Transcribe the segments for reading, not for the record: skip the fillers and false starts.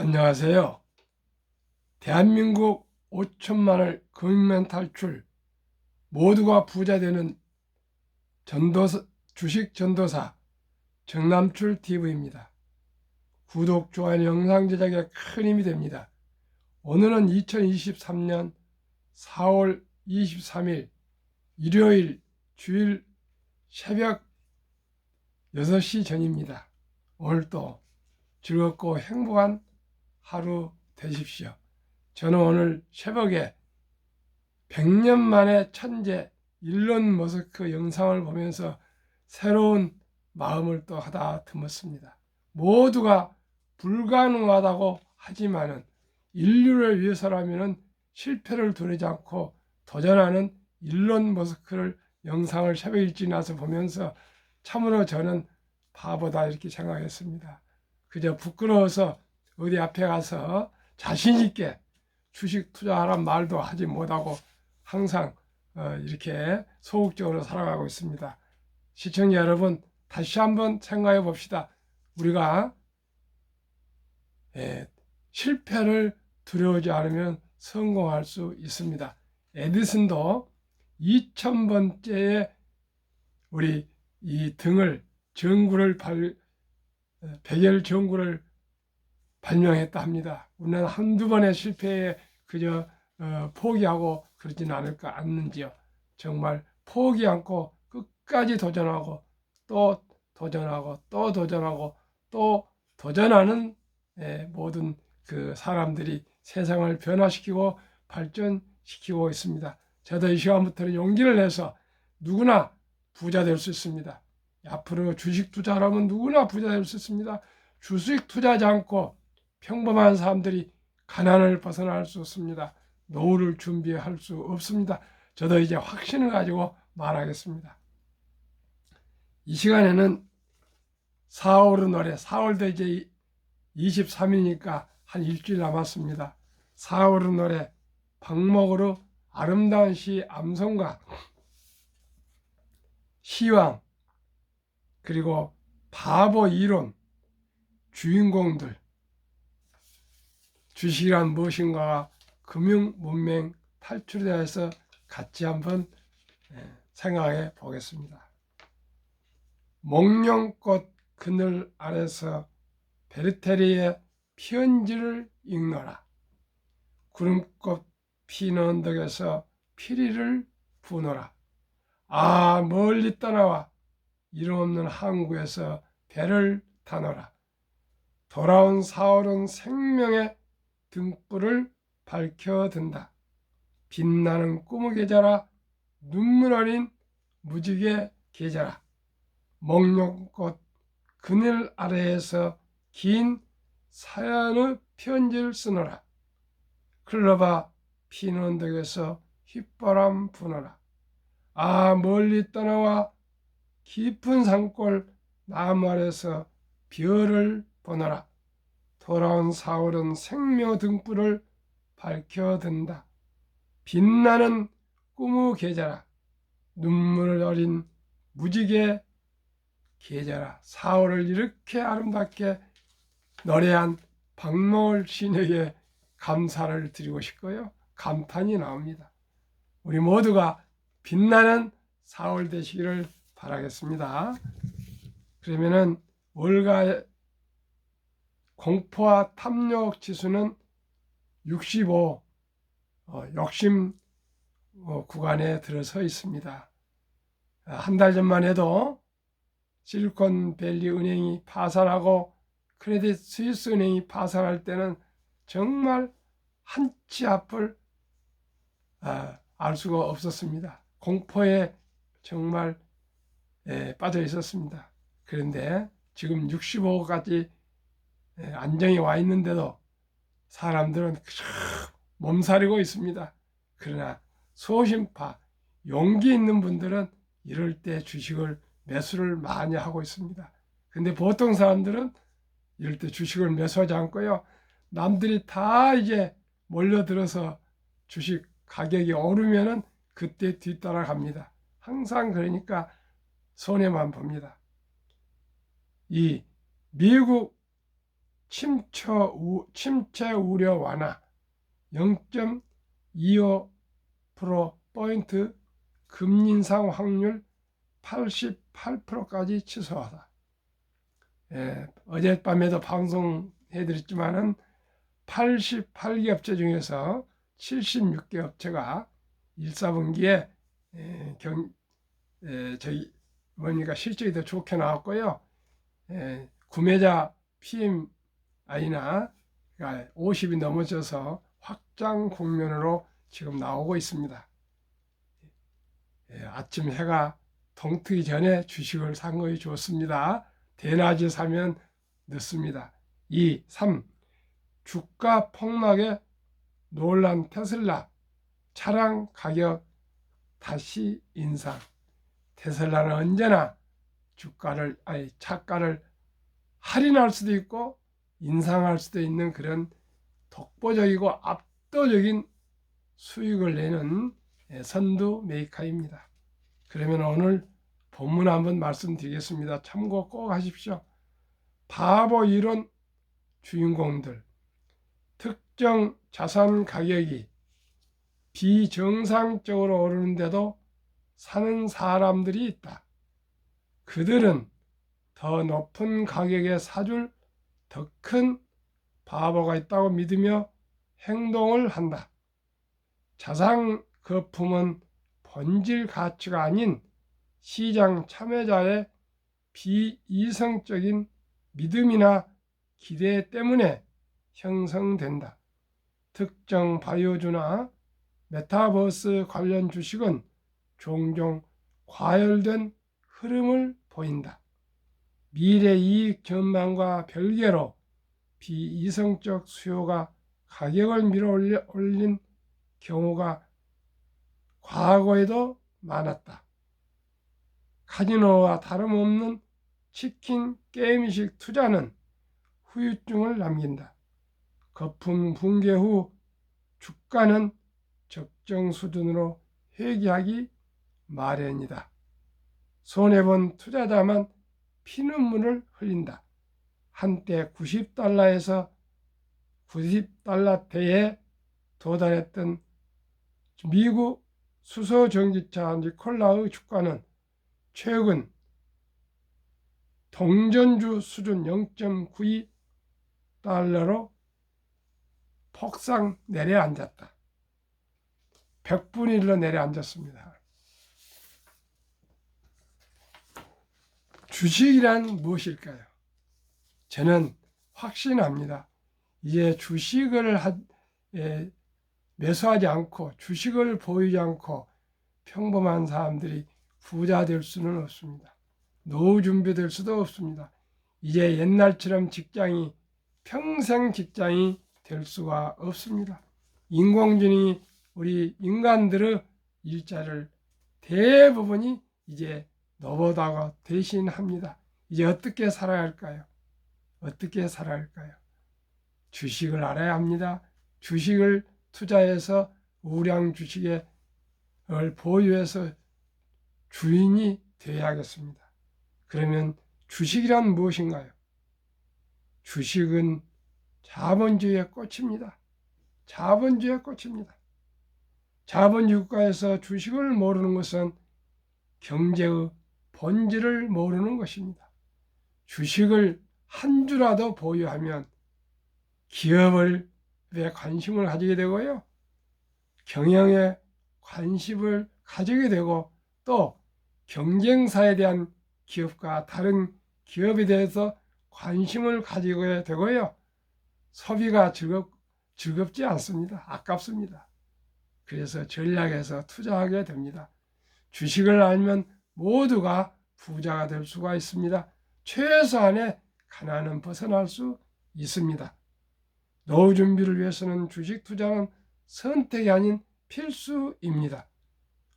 안녕하세요. 대한민국 5천만을 금융면 탈출, 모두가 부자 되는 주식 전도사 정남출 TV입니다. 구독, 좋아요, 영상 제작에 큰 힘이 됩니다. 오늘은 2023년 4월 23일 일요일 주일 새벽 6시 전입니다. 오늘도 즐겁고 행복한 하루 되십시오. 저는 오늘 새벽에 100년 만에 천재 일론 머스크 영상을 보면서 새로운 마음을 또 하다 드었습니다. 모두가 불가능하다고 하지만은 인류를 위해서라면은 실패를 두려지 않고 도전하는 일론 머스크를 영상을 새벽 일찍 나서 보면서 참으로 저는 바보다 이렇게 생각했습니다. 그저 부끄러워서 어디 앞에 가서 자신 있게 주식 투자하란 말도 하지 못하고 항상 이렇게 소극적으로 살아가고 있습니다. 시청자 여러분, 다시 한번 생각해 봅시다. 우리가 실패를 두려워하지 않으면 성공할 수 있습니다. 에디슨도 2000번째의 우리 이 등을 베겔 전구를 발명했다 합니다. 우리는 한두 번의 실패에 그저 포기하고 그러지는 않는지요. 정말 포기 않고 끝까지 도전하고 또 도전하고 또 도전하고 또 도전하는 모든 그 사람들이 세상을 변화시키고 발전시키고 있습니다. 저도 이 시간부터는 용기를 내서 누구나 부자 될 수 있습니다. 앞으로 주식 투자하면 누구나 부자 될 수 있습니다. 주식 투자하지 않고 평범한 사람들이 가난을 벗어날 수 없습니다. 노후를 준비할 수 없습니다. 저도 이제 확신을 가지고 말하겠습니다. 이 시간에는 4월의 노래, 4월도 이제 23일이니까 한 일주일 남았습니다. 4월의 노래, 박목으로 아름다운 시 암송가, 시황, 그리고 바보 이론, 주인공들, 주식이란 무엇인가, 금융 문맹 탈출에 대해서 같이 한번 생각해 보겠습니다. 목련꽃 그늘 아래서 베르테리의 편지를 읽노라. 구름꽃 피는 언덕에서 피리를 부노라. 아, 멀리 떠나와 이름 없는 항구에서 배를 타노라. 돌아온 4월은 생명의 등불을 밝혀든다. 빛나는 꿈의 계절아, 눈물 어린 무지개 계절아. 목련꽃 그늘 아래에서 긴 사연의 편지를 쓰노라. 클로바 피는 언덕에서 휘바람 부노라. 아, 멀리 떠나와 깊은 산골 나무 아래서 별을 보노라. 돌아온 4월은 생명 등불을 밝혀든다. 빛나는 꿈의 계절아, 눈물 어린 무지개 계절아. 4월을 이렇게 아름답게 노래한 박노을 시인에게 감사를 드리고 싶고요. 감탄이 나옵니다. 우리 모두가 빛나는 4월 되시기를 바라겠습니다. 그러면은 월가 공포와 탐욕 지수는 65 욕심 구간에 들어서 있습니다. 한 달 전만 해도 실리콘밸리 은행이 파산하고 크레딧 스위스 은행이 파산할 때는 정말 한치 앞을 알 수가 없었습니다. 공포에 정말 빠져 있었습니다. 그런데 지금 65까지 안정이 와 있는데도 사람들은 몸살이고 있습니다. 그러나 소심파, 용기 있는 분들은 이럴 때 주식을 매수를 많이 하고 있습니다. 근데 보통 사람들은 이럴 때 주식을 매수하지 않고요. 남들이 다 이제 몰려들어서 주식 가격이 오르면은 그때 뒤따라 갑니다. 항상 그러니까 손해만 봅니다. 이 미국 침체 우려 완화 0.25%포인트 금리 인상 확률 88%까지 취소하다. 어젯밤에도 방송해 드렸지만은 88개 업체 중에서 76개 업체가 1사분기에 저희 뭡니까 실적이 더 좋게 나왔고요. 구매자 PMI나 50이 넘어져서 확장 국면으로 지금 나오고 있습니다. 아침 해가 동트기 전에 주식을 산 것이 좋습니다. 대낮에 사면 늦습니다. 2, 3. 주가 폭락에 놀란 테슬라 차량 가격 다시 인상. 테슬라는 언제나 차가를 할인할 수도 있고 인상할 수도 있는 그런 독보적이고 압도적인 수익을 내는 선두 메이커입니다. 그러면 오늘 본문 한번 말씀드리겠습니다. 참고 꼭 하십시오. 바보 이론 주인공들. 특정 자산 가격이 비정상적으로 오르는데도 사는 사람들이 있다. 그들은 더 높은 가격에 사줄 더 큰 바보가 있다고 믿으며 행동을 한다. 자산 거품은 본질 가치가 아닌 시장 참여자의 비이성적인 믿음이나 기대 때문에 형성된다. 특정 바이오주나 메타버스 관련 주식은 종종 과열된 흐름을 보인다. 미래 이익 전망과 별개로 비이성적 수요가 가격을 밀어올린 경우가 과거에도 많았다. 카지노와 다름없는 치킨 게임식 투자는 후유증을 남긴다. 거품 붕괴 후 주가는 적정 수준으로 회귀하기 마련이다. 손해본 투자자만 피눈물을 흘린다. 한때 90달러에서 90달러대에 도달했던 미국 수소전기차 니콜라의 주가는 최근 동전주 수준 0.92달러로 폭삭 내려앉았다. 100분의 1로 내려앉았습니다. 주식이란 무엇일까요? 저는 확신합니다. 이제 주식을 매수하지 않고 주식을 보유하지 않고 평범한 사람들이 부자 될 수는 없습니다. 노후 준비될 수도 없습니다. 이제 옛날처럼 직장이 평생 직장이 될 수가 없습니다. 인공지능이 우리 인간들의 일자를 대부분이 이제 로봇하고 대신합니다. 이제 어떻게 살아야 할까요? 어떻게 살아야 할까요? 주식을 알아야 합니다. 주식을 투자해서 우량 주식을 보유해서 주인이 되어야겠습니다. 그러면 주식이란 무엇인가요? 주식은 자본주의의 꽃입니다. 자본주의의 꽃입니다. 자본주의 국가에서 주식을 모르는 것은 경제의 본질을 모르는 것입니다. 주식을 한 주라도 보유하면 기업에 관심을 가지게 되고요. 경영에 관심을 가지게 되고 또 경쟁사에 대한 기업과 다른 기업에 대해서 관심을 가지게 되고요. 소비가 즐겁지 않습니다. 아깝습니다. 그래서 전략에서 투자하게 됩니다. 주식을 알면 모두가 부자가 될 수가 있습니다. 최소한의 가난은 벗어날 수 있습니다. 노후 준비를 위해서는 주식 투자는 선택이 아닌 필수입니다.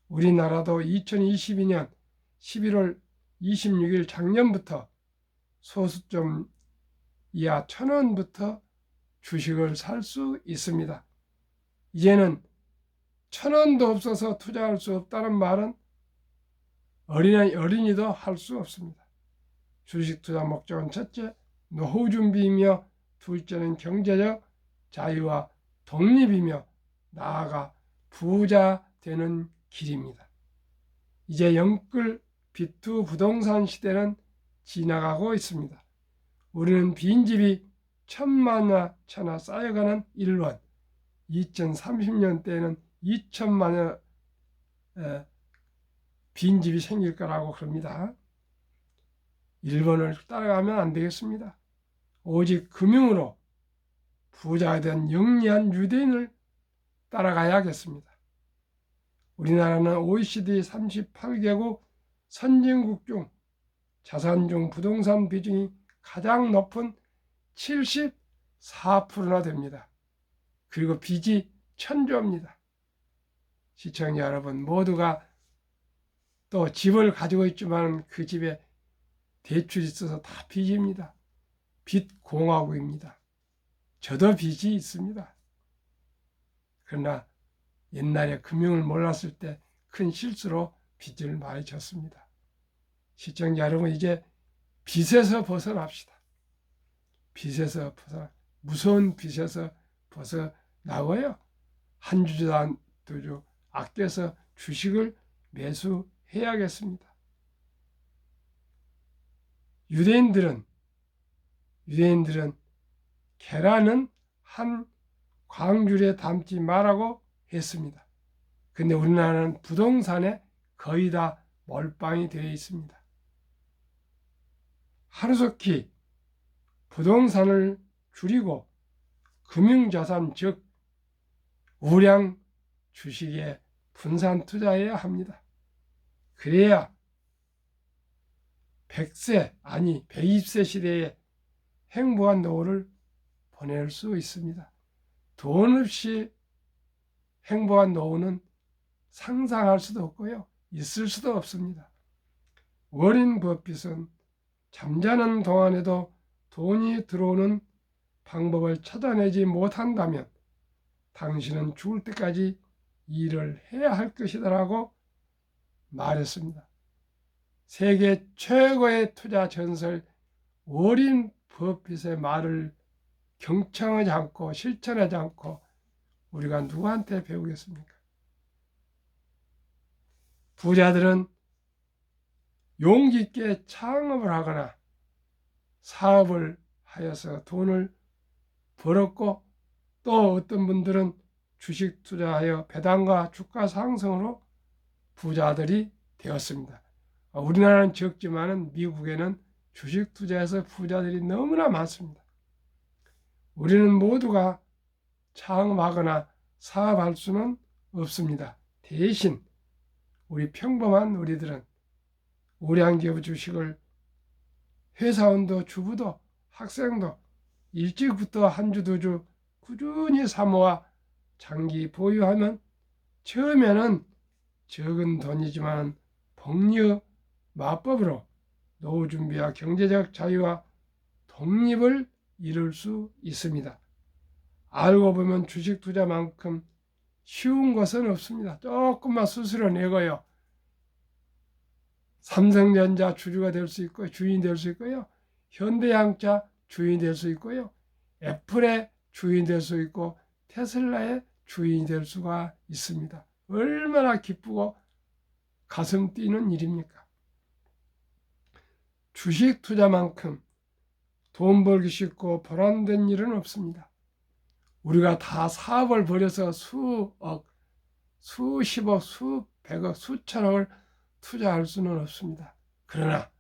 우리나라도 2022년 11월 26일 작년부터 소수점 이하 1,000원부터 주식을 살 수 있습니다. 이제는 1,000원도 없어서 투자할 수 없다는 말은 어린이도 할 수 없습니다. 주식 투자 목적은 첫째, 노후 준비이며 둘째는 경제적 자유와 독립이며 나아가 부자 되는 길입니다. 이제 영끌 비투 부동산 시대는 지나가고 있습니다. 우리는 빈집이 천만화 차나 쌓여가는 일원, 2030년 때는 2천만여 빈집이 생길 거라고 그럽니다. 일본을 따라가면 안 되겠습니다. 오직 금융으로 부자가 된 영리한 유대인을 따라가야겠습니다. 우리나라는 OECD 38개국 선진국 중 자산 중 부동산 비중이 가장 높은 74%나 됩니다. 그리고 빚이 천조입니다. 시청자 여러분 모두가 또 집을 가지고 있지만 그 집에 대출이 있어서 다 빚입니다. 빚 공화국입니다. 저도 빚이 있습니다. 그러나 옛날에 금융을 몰랐을 때 큰 실수로 빚을 많이 졌습니다. 시청자 여러분 이제 빚에서 벗어납시다. 빚에서 무서운 빚에서 벗어나고요. 한 주도 한 두 주 아껴서 주식을 매수해야겠습니다. 유대인들은 계란은 한 광줄에 담지 말라고 했습니다. 근데 우리나라는 부동산에 거의 다 몰빵이 되어 있습니다. 하루속히 부동산을 줄이고 금융자산 즉 우량 주식에 분산 투자해야 합니다. 그래야 120세 시대에 행복한 노후를 보낼 수 있습니다. 돈 없이 행복한 노후는 상상할 수도 없고요. 있을 수도 없습니다. 워렌 버핏은 잠자는 동안에도 돈이 들어오는 방법을 찾아내지 못한다면 당신은 죽을 때까지 일을 해야 할 것이다라고 말했습니다. 세계 최고의 투자 전설 워렌 버핏의 말을 경청하지 않고 실천하지 않고 우리가 누구한테 배우겠습니까? 부자들은 용기 있게 창업을 하거나 사업을 하여서 돈을 벌었고 또 어떤 분들은 주식 투자하여 배당과 주가 상승으로 부자들이 되었습니다. 우리나라는 적지만 미국에는 주식 투자에서 부자들이 너무나 많습니다. 우리는 모두가 창업하거나 사업할 수는 없습니다. 대신 우리 평범한 우리들은 우량기업 주식을 회사원도 주부도 학생도 일찍부터 한 주 두 주 꾸준히 사모아 장기 보유하면 처음에는 적은 돈이지만 복리 마법으로 노후 준비와 경제적 자유와 독립을 이룰 수 있습니다. 알고 보면 주식 투자만큼 쉬운 것은 없습니다. 조금만 수수료 내고요. 삼성전자 주주가 될 수 있고 주인 될 수 있고요. 현대양자 주인 될 수 있고요. 애플의 주인 될 수 있고 테슬라의 주인이 될 수가 있습니다. 얼마나 기쁘고 가슴 뛰는 일입니까? 주식 투자만큼 돈 벌기 쉽고 보람된 일은 없습니다. 우리가 다 사업을 벌여서 수억, 수십억, 수백억, 수천억을 투자할 수는 없습니다. 그러나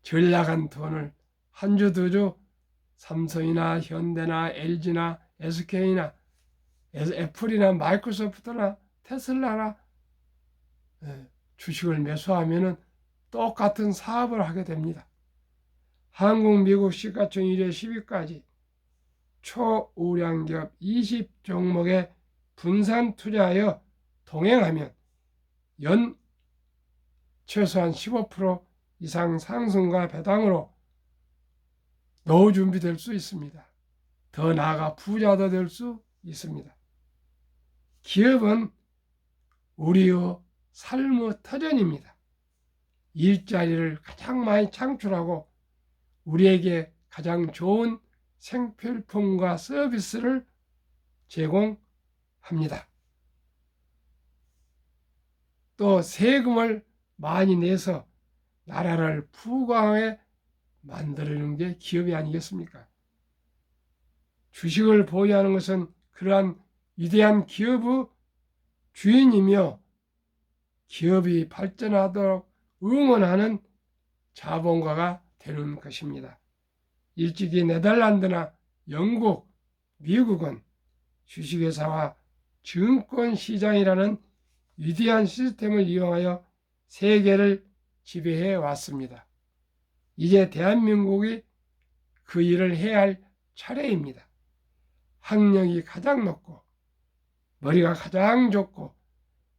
전략한 돈을 한 주 두 주 삼성이나 현대나 LG나 SK나 애플이나 마이크로소프트나 테슬라나 주식을 매수하면 똑같은 사업을 하게 됩니다. 한국, 미국 시가총 1회 10위까지 초우량기업 20종목에 분산 투자하여 동행하면 연 최소한 15% 이상 상승과 배당으로 노후 준비될 수 있습니다. 더 나아가 부자도 될 수 있습니다. 기업은 우리의 삶의 터전입니다. 일자리를 가장 많이 창출하고 우리에게 가장 좋은 생필품과 서비스를 제공합니다. 또 세금을 많이 내서 나라를 부강하게 만들어주는 게 기업이 아니겠습니까? 주식을 보유하는 것은 그러한 위대한 기업의 주인이며 기업이 발전하도록 응원하는 자본가가 되는 것입니다. 일찍이 네덜란드나 영국, 미국은 주식회사와 증권시장이라는 위대한 시스템을 이용하여 세계를 지배해 왔습니다. 이제 대한민국이 그 일을 해야 할 차례입니다. 학력이 가장 높고 머리가 가장 좋고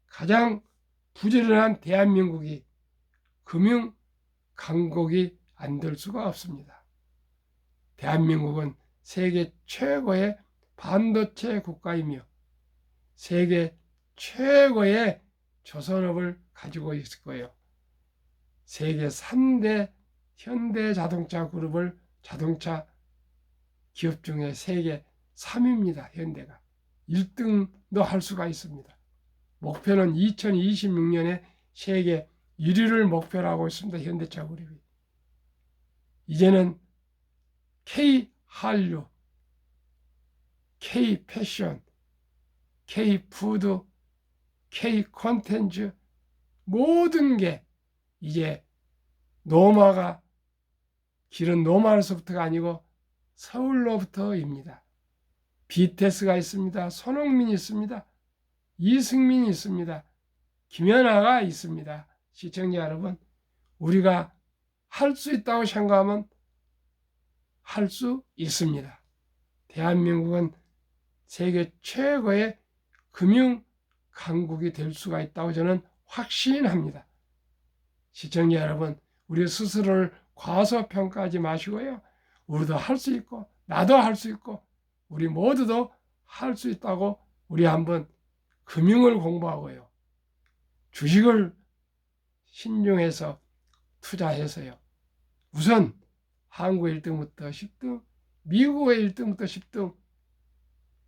가장 부지런한 대한민국이 금융 강국이 안 될 수가 없습니다. 대한민국은 세계 최고의 반도체 국가이며 세계 최고의 조선업을 가지고 있을 거예요. 세계 3대 현대자동차 그룹을 자동차 기업 중에 세계 3위입니다. 현대가. 1등도 할 수가 있습니다. 목표는 2026년에 세계 1위를 목표로 하고 있습니다. 현대차 그룹이. 이제는 K한류, K패션, K푸드, K콘텐츠 모든 게 이제 노마가 길은 노마로서부터가 아니고 서울로부터입니다. BTS가 있습니다. 손흥민이 있습니다. 이승민이 있습니다. 김연아가 있습니다. 시청자 여러분, 우리가 할 수 있다고 생각하면 할 수 있습니다. 대한민국은 세계 최고의 금융 강국이 될 수가 있다고 저는 확신합니다. 시청자 여러분, 우리 스스로를 과소평가하지 마시고요. 우리도 할 수 있고 나도 할 수 있고 우리 모두도 할 수 있다고 우리 한번 금융을 공부하고요. 주식을 신중해서 투자해서요. 우선 한국 1등부터 10등, 미국의 1등부터 10등,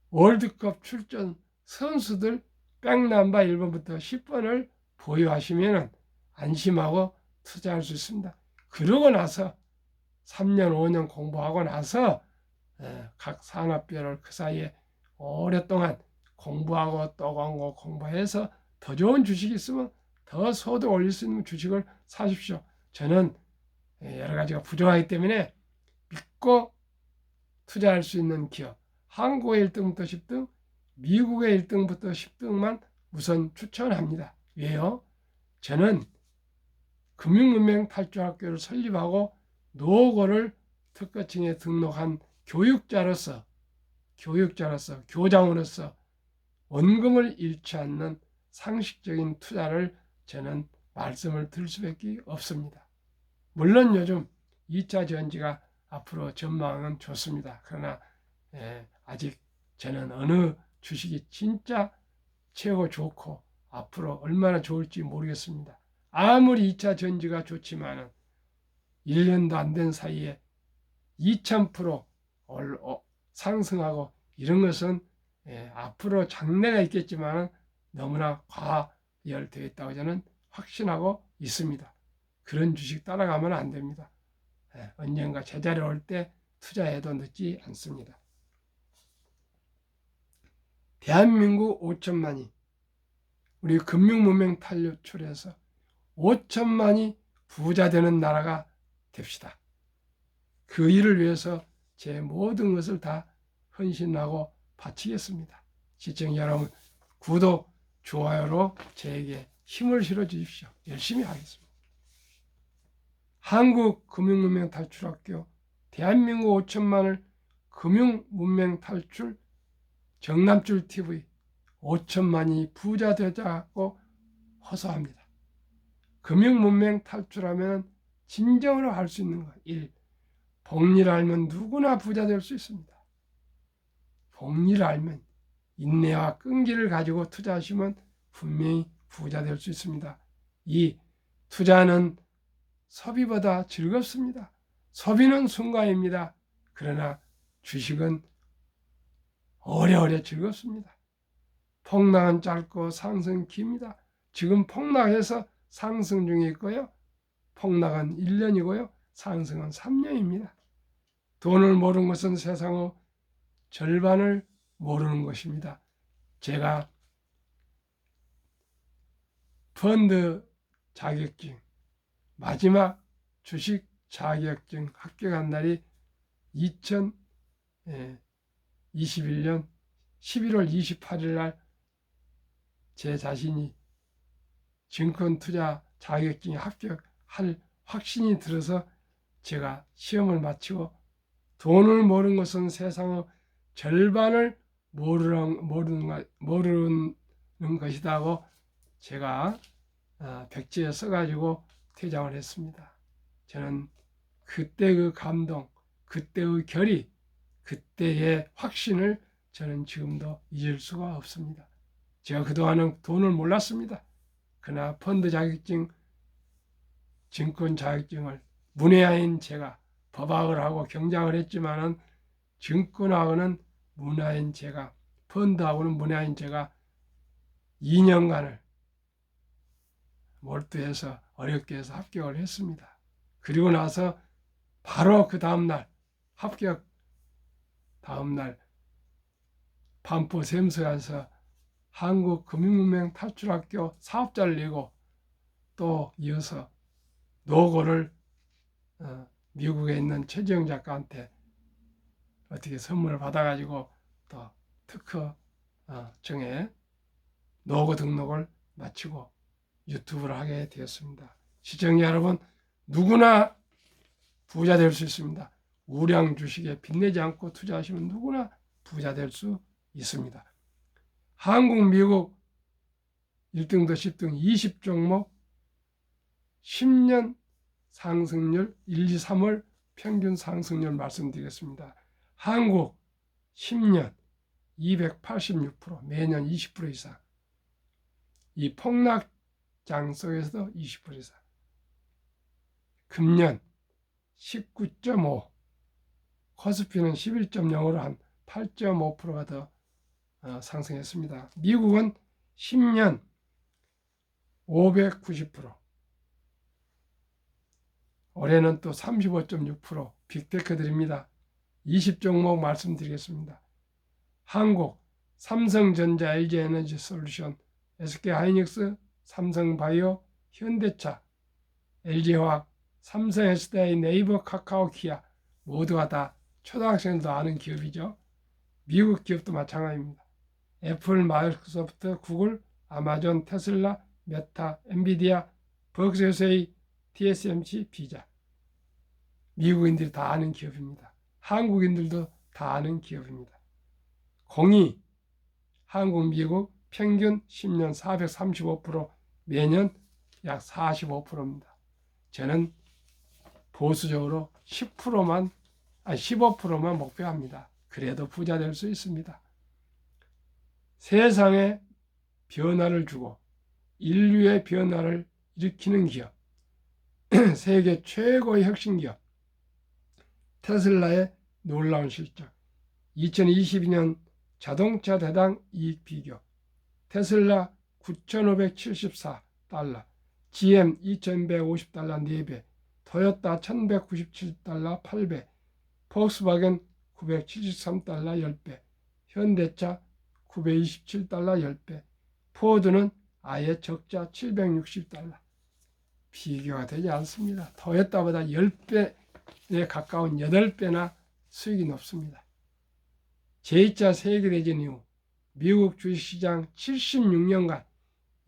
월드컵 출전 선수들 백넘버 1번부터 10번을 보유하시면 안심하고 투자할 수 있습니다. 그러고 나서 3년, 5년 공부하고 나서 각 산업별을 그 사이에 오랫동안 공부하고 또 공부해서 더 좋은 주식이 있으면 더 소득 올릴 수 있는 주식을 사십시오. 저는 여러 가지가 부족하기 때문에 믿고 투자할 수 있는 기업, 한국의 1등부터 10등, 미국의 1등부터 10등만 우선 추천합니다. 왜요? 저는 금융문명 탈출학교를 설립하고 노고를 특허청에 등록한 교육자로서 교장으로서 원금을 잃지 않는 상식적인 투자를 저는 말씀을 드릴 수밖에 없습니다. 물론 요즘 2차 전지가 앞으로 전망은 좋습니다. 그러나 아직 저는 어느 주식이 진짜 최고 좋고 앞으로 얼마나 좋을지 모르겠습니다. 아무리 2차 전지가 좋지만은 1년도 안 된 사이에 2000% 상승하고 이런 것은 앞으로 장래가 있겠지만 너무나 과열되어 있다고 저는 확신하고 있습니다. 그런 주식 따라가면 안 됩니다. 언젠가 제자리 올 때 투자해도 늦지 않습니다. 대한민국 5천만이 우리 금융문명 탈출해서 5천만이 부자 되는 나라가 됩시다. 그 일을 위해서 제 모든 것을 다 헌신하고 바치겠습니다. 시청자 여러분, 구독, 좋아요로 저에게 힘을 실어 주십시오. 열심히 하겠습니다. 한국금융문명 탈출학교 대한민국 5천만을 금융문명 탈출 정남줄 TV 5천만이 부자 되자고 호소합니다. 금융문명 탈출하면 진정으로 할 수 있는 것. 1. 복리를 알면 누구나 부자 될 수 있습니다. 복리를 알면 인내와 끈기를 가지고 투자하시면 분명히 부자 될 수 있습니다. 2. 투자는 소비보다 즐겁습니다. 소비는 순간입니다. 그러나 주식은 오래오래 즐겁습니다. 폭락은 짧고 상승은 깁니다. 지금 폭락해서 상승 중에 있고요. 폭락은 1년이고요. 상승은 3년입니다. 돈을 모르는 것은 세상의 절반을 모르는 것입니다. 제가 펀드 자격증, 마지막 주식 자격증 합격한 날이 2021년 11월 28일 날 제 자신이 증권 투자 자격증에 합격할 확신이 들어서 제가 시험을 마치고 돈을 모르는 것은 세상의 절반을 모르는 것이다고 제가 백지에 써가지고 퇴장을 했습니다. 저는 그때 그 감동, 그때의 결의, 그때의 확신을 저는 지금도 잊을 수가 없습니다. 제가 그동안은 돈을 몰랐습니다. 그러나 펀드 자격증, 증권 자격증을 문외한인 제가 법학을 하고 경장을 했지만은 증권하고는 문외한인 제가, 펀드하고는 문외한인 제가 2년간을 몰두해서 어렵게 해서 합격을 했습니다. 그리고 나서 바로 그 다음날 합격 다음날 반포 샘서에서 한국금융문맹 탈출학교 사업자를 내고 또 이어서 노고를 미국에 있는 최지영 작가한테 어떻게 선물을 받아가지고 또 특허 정에 노고 등록을 마치고 유튜브를 하게 되었습니다. 시청자 여러분, 누구나 부자 될 수 있습니다. 우량 주식에 빚내지 않고 투자하시면 누구나 부자 될 수 있습니다. 한국, 미국 1등도 10등 20종목 10년 상승률 1, 2, 3월 평균 상승률 말씀드리겠습니다. 한국 10년 286%, 매년 20% 이상. 이 폭락장 속에서도 20% 이상. 금년 19.5, 코스피는 11.0으로 한 8.5%가 더 상승했습니다. 미국은 10년 590%, 올해는 또 35.6%, 빅테크 드립니다. 20종목 말씀드리겠습니다. 한국, 삼성전자, LG에너지솔루션, SK하이닉스, 삼성바이오, 현대차, LG화학, 삼성SDI, 네이버, 카카오, 기아 모두가 다 초등학생들도 아는 기업이죠. 미국 기업도 마찬가지입니다. 애플, 마이크로소프트, 구글, 아마존, 테슬라, 메타, 엔비디아, 버크셔세이, TSMC, 비자. 미국인들이 다 아는 기업입니다. 한국인들도 다 아는 기업입니다. 공이 한국, 미국 평균 10년 435%, 매년 약 45%입니다. 저는 보수적으로 15%만 목표합니다. 그래도 부자 될 수 있습니다. 세상에 변화를 주고 인류의 변화를 일으키는 기업, 세계 최고의 혁신기업 테슬라의 놀라운 실적, 2022년 자동차 대당 이익 비교, 테슬라 9,574달러, GM 2,150달러 4배, 토요타 1,197달러 8배, 폭스바겐 973달러 10배, 현대차 927달러 10배, 포드는 아예 적자 760달러. 비교가 되지 않습니다. 토요타보다 10배에 가까운 8배나 수익이 높습니다. 제2차 세계대전 이후 미국 주식시장 76년간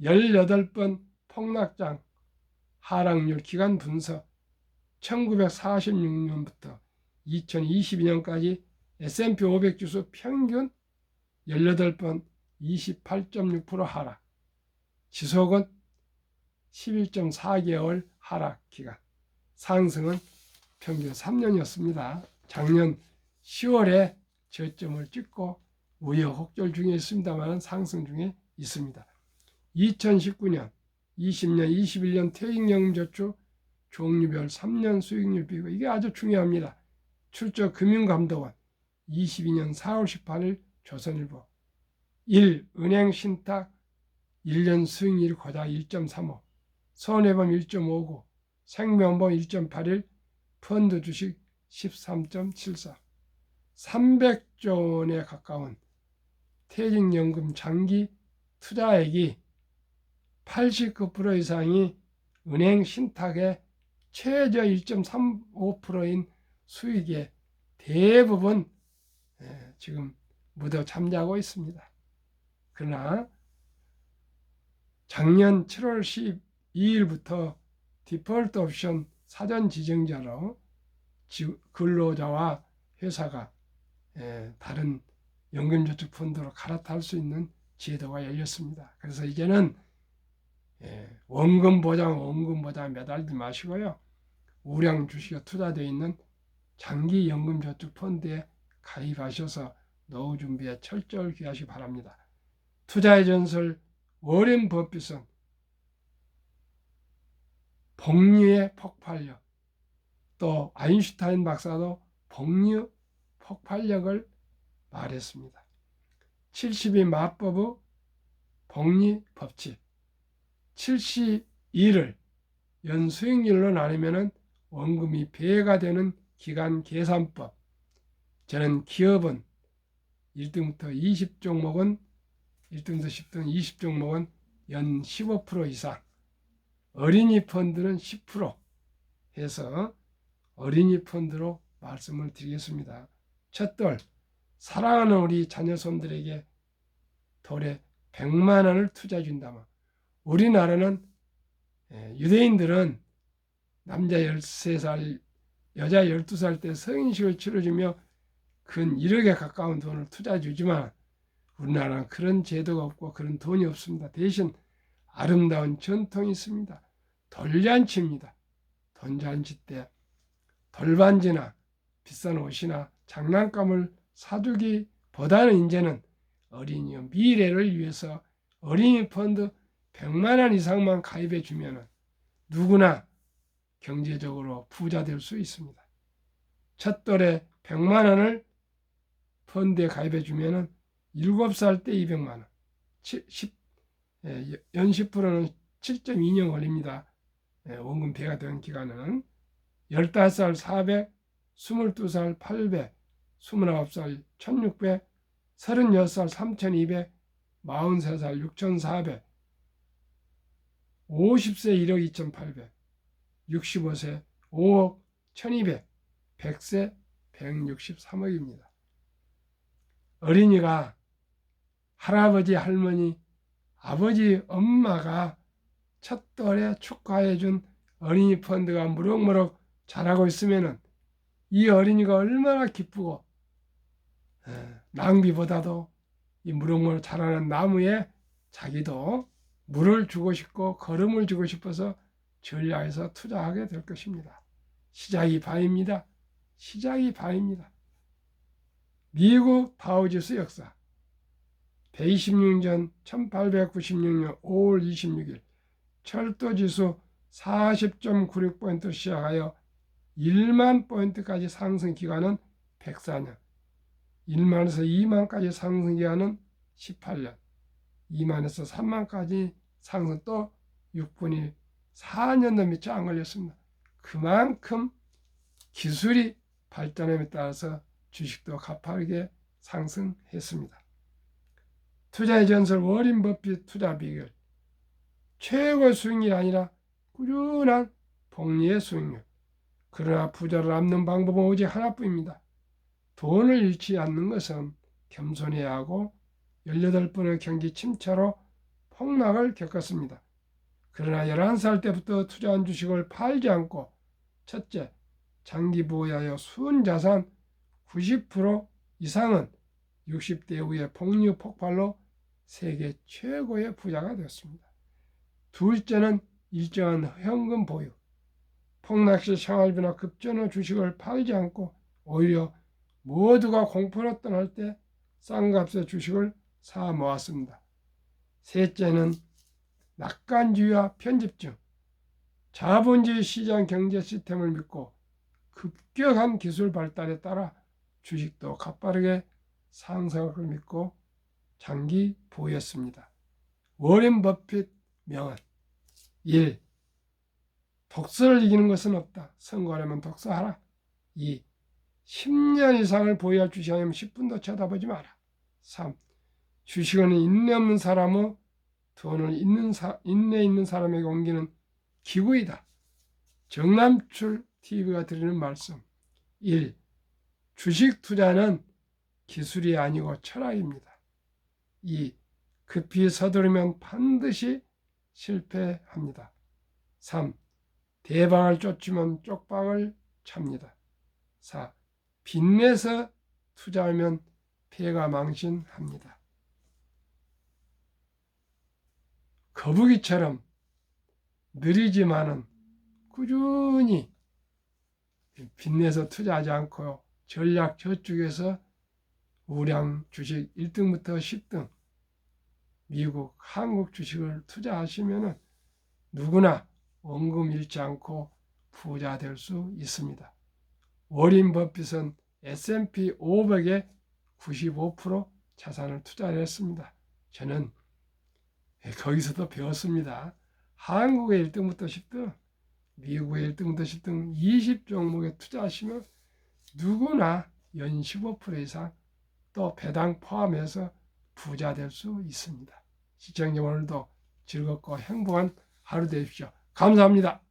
18번 폭락장 하락률 기간 분석, 1946년부터 2022년까지 S&P 500 지수 평균 18번 28.6% 하락, 지속은 11.4개월 하락 기간, 상승은 평균 3년이었습니다. 작년 10월에 저점을 찍고 우여곡절 중에 있습니다만 상승 중에 있습니다. 2019년, 20년, 21년 퇴직연금저축 종류별 3년 수익률 비교, 이게 아주 중요합니다. 출처 금융감독원 2022년 4월 18일 조선일보 1. 은행 신탁 1년 수익률 고작 1.35, 손해보험 1.59, 생명보험 1.81, 펀드 주식 13.74, 300조 원에 가까운 퇴직연금 장기 투자액이 89% 이상이 은행 신탁의 최저 1.35%인 수익에 대부분 지금 묻어 잠자고 있습니다. 그러나 작년 7월 12일부터 디폴트 옵션 사전 지정자로 근로자와 회사가 다른 연금저축펀드로 갈아탈 수 있는 제도가 열렸습니다. 그래서 이제는 원금 보장 매달리지 마시고요. 우량 주식에 투자되어 있는 장기 연금저축펀드에 가입하셔서 노후 준비에 철저히 기하시기 바랍니다. 투자의 전설 워렌 버핏은 복리의 폭발력, 또 아인슈타인 박사도 복리 폭발력을 말했습니다. 70이 마법의 복리 법칙, 72를 연수익률로 나누면 원금이 배가 되는 기간 계산법. 저는 기업은 1등부터 20종목은 1등부터 10등 20종목은 연 15% 이상, 어린이 펀드는 10% 해서 어린이 펀드로 말씀을 드리겠습니다. 첫돌, 사랑하는 우리 자녀손들에게 돌에 100만 원을 투자해 준다면, 우리나라는 유대인들은 남자 13살, 여자 12살 때 성인식을 치러주며 근 1억에 가까운 돈을 투자해 주지만 우리나라는 그런 제도가 없고 그런 돈이 없습니다. 대신 아름다운 전통이 있습니다. 돌잔치입니다. 돌잔치 때 돌반지나 비싼 옷이나 장난감을 사주기보다는 이제는 어린이의 미래를 위해서 어린이 펀드 100만 원 이상만 가입해 주면 누구나 경제적으로 부자 될 수 있습니다. 첫 돌에 100만 원을 펀드에 가입해 주면 7살 때 200만 원, 연 10%는 7.2년 걸립니다. 원금 배가 되는 기간은 15살 400, 22살 800, 29살 1600, 36살 3200, 43살 6400, 50세 1억 2800, 65세 5억 1200, 100세 163억입니다. 어린이가 할아버지, 할머니, 아버지, 엄마가 첫돌에 축하해 준 어린이 펀드가 무럭무럭 자라고 있으면 이 어린이가 얼마나 기쁘고, 낭비보다도 이 무럭무럭 자라는 나무에 자기도 물을 주고 싶고 거름을 주고 싶어서 전략해서 투자하게 될 것입니다. 시작이 바입니다. 시작이 바입니다. 미국 다우지수 역사 126년 1896년 5월 26일 철도지수 40.96포인트 시작하여 1만 포인트까지 상승 기간은 104년, 1만에서 2만까지 상승 기간은 18년, 2만에서 3만까지 상승 또 6분이 4년도 미처 안 걸렸습니다. 그만큼 기술이 발전함에 따라서 주식도 가파르게 상승했습니다. 투자의 전설 워렌 버핏 투자 비결, 최고 수익률이 아니라 꾸준한 복리의 수익률. 그러나 부자를 얻는 방법은 오직 하나뿐입니다. 돈을 잃지 않는 것은 겸손해야 하고 18번의 경기 침체로 폭락을 겪었습니다. 그러나 11살 때부터 투자한 주식을 팔지 않고 첫째, 장기 보유하여 순자산 90% 이상은 60대 후에 복리 폭발로 세계 최고의 부자가 되었습니다. 둘째는 일정한 현금 보유. 폭락시 생활비나 급전의 주식을 팔지 않고 오히려 모두가 공포로 떠날 때 싼 값의 주식을 사 모았습니다. 셋째는 낙관주의와 편집증. 자본주의 시장 경제 시스템을 믿고 급격한 기술 발달에 따라 주식도 가파르게 상승할 걸 믿고 장기 보유했습니다. 워렌 버핏 명언 1. 독서를 이기는 것은 없다. 성공하려면 독서하라. 2. 10년 이상을 보유할 주식이면 10분도 쳐다보지 마라. 3. 주식은 인내 없는 사람의 돈을 인내 있는 사람에게 옮기는 기구이다. 정남출 TV가 드리는 말씀 1. 주식 투자는 기술이 아니고 철학입니다. 2. 급히 서두르면 반드시 실패합니다. 3. 대방을 쫓으면 쪽방을 찹니다. 4. 빚내서 투자하면 폐가 망신합니다. 거북이처럼 느리지만은 꾸준히 빚내서 투자하지 않고 전략 저축해서 우량 주식 1등부터 10등 미국, 한국 주식을 투자하시면 누구나 원금 잃지 않고 부자 될 수 있습니다. 워렌 버핏은 S&P 500에 95% 자산을 투자를 했습니다. 저는 거기서도 배웠습니다. 한국의 1등부터 10등, 미국의 1등부터 10등 20종목에 투자하시면 누구나 연 15% 이상 또 배당 포함해서 부자 될 수 있습니다. 시청자 오늘도 즐겁고 행복한 하루 되십시오. 감사합니다.